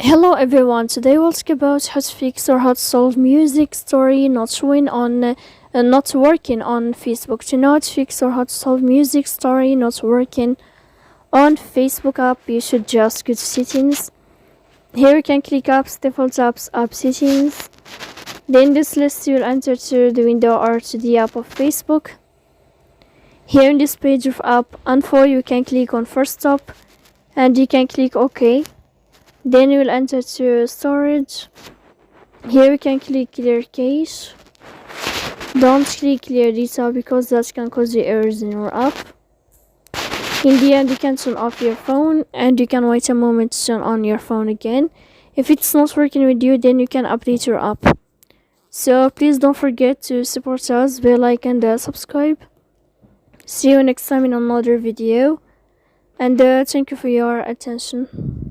Hello everyone, today we'll talk about how to fix or how to solve music story not showing on not working on Facebook. To know how to fix or how to solve music story not working on Facebook app, you should just go to settings. Here you can click apps, default apps, app settings. Then this list you'll enter to the window or to the app of Facebook. Here in this page of app info you can click on first stop and you can click OK. Then you will enter to storage. Here you can click clear cache. Don't click clear data because that can cause you errors in your app. In the end, you can turn off your phone and you can wait a moment to turn on your phone again. If it's not working with you, then you can update your app. So please don't forget to support us by like and subscribe. See you next time in another video, and thank you for your attention.